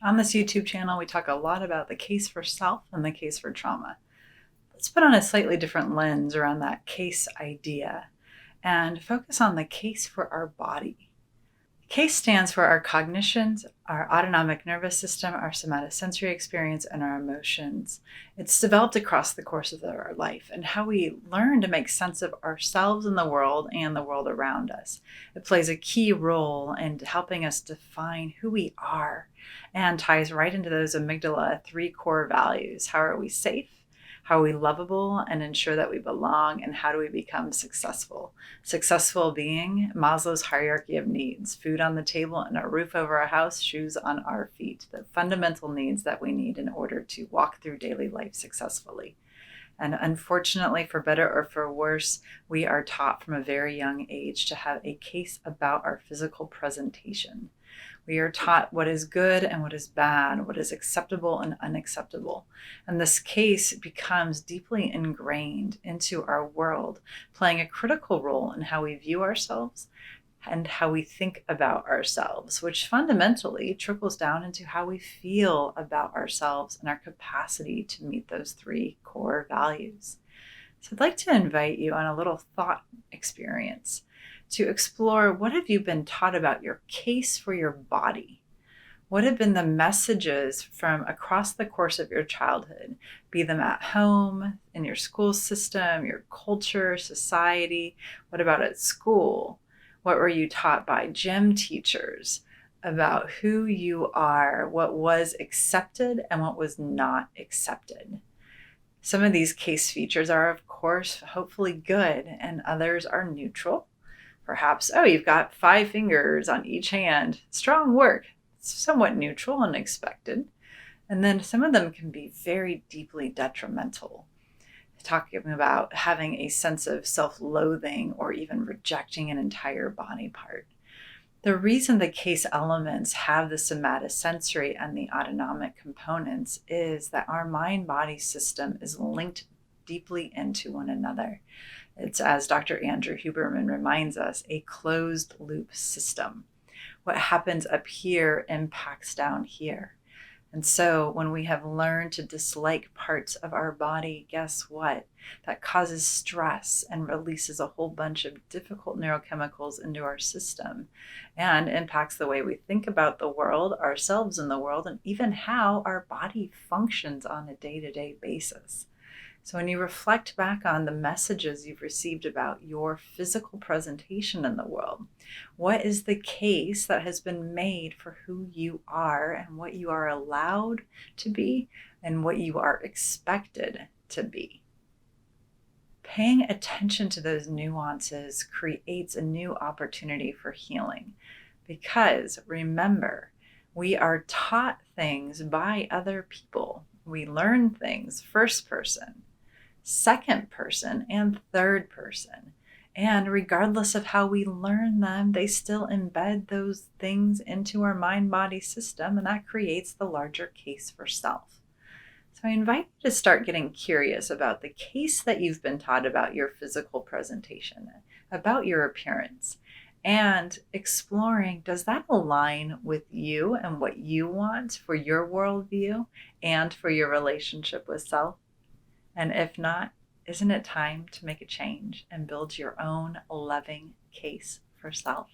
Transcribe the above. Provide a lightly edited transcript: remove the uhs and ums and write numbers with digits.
On this YouTube channel, we talk a lot about the case for self and the case for trauma. Let's put on a slightly different lens around that case idea and focus on the case for our body. CASE stands for our cognitions, our autonomic nervous system, our somatosensory experience, and our emotions. It's developed across the course of our life and how we learn to make sense of ourselves in the world and the world around us. It plays a key role in helping us define who we are and ties right into those amygdala 3 core values. How are we safe? How are we lovable and ensure that we belong? And how do we become successful? Successful being Maslow's hierarchy of needs: food on the table and a roof over our house, shoes on our feet, the fundamental needs that we need in order to walk through daily life successfully. And unfortunately, for better or for worse, we are taught from a very young age to have a case about our physical presentation. We are taught what is good and what is bad, what is acceptable and unacceptable. And this case becomes deeply ingrained into our world, playing a critical role in how we view ourselves and how we think about ourselves, which fundamentally trickles down into how we feel about ourselves and our capacity to meet those 3 core values. So I'd like to invite you on a little thought experience to explore: what have you been taught about your case for your body? What have been the messages from across the course of your childhood, be them at home, in your school system, your culture, society? What about at school? What were you taught by gym teachers about who you are, what was accepted and what was not accepted? Some of these case features are, of course, hopefully good, and others are neutral. Perhaps, oh, you've got 5 fingers on each hand. Strong work. It's somewhat neutral and expected. And then some of them can be very deeply detrimental, talking about having a sense of self-loathing or even rejecting an entire body part. The reason the case elements have the somatosensory and the autonomic components is that our mind-body system is linked deeply into one another. It's, as Dr. Andrew Huberman reminds us, a closed loop system. What happens up here impacts down here. And so when we have learned to dislike parts of our body, guess what? That causes stress and releases a whole bunch of difficult neurochemicals into our system and impacts the way we think about the world, ourselves in the world, and even how our body functions on a day-to-day basis. So when you reflect back on the messages you've received about your physical presentation in the world, what is the case that has been made for who you are and what you are allowed to be and what you are expected to be? Paying attention to those nuances creates a new opportunity for healing, because remember, we are taught things by other people. We learn things first person, second person, and third person. And regardless of how we learn them, they still embed those things into our mind-body system, and that creates the larger case for self. So I invite you to start getting curious about the case that you've been taught about your physical presentation, about your appearance, and exploring, does that align with you and what you want for your worldview and for your relationship with self? And if not, isn't it time to make a change and build your own loving case for self?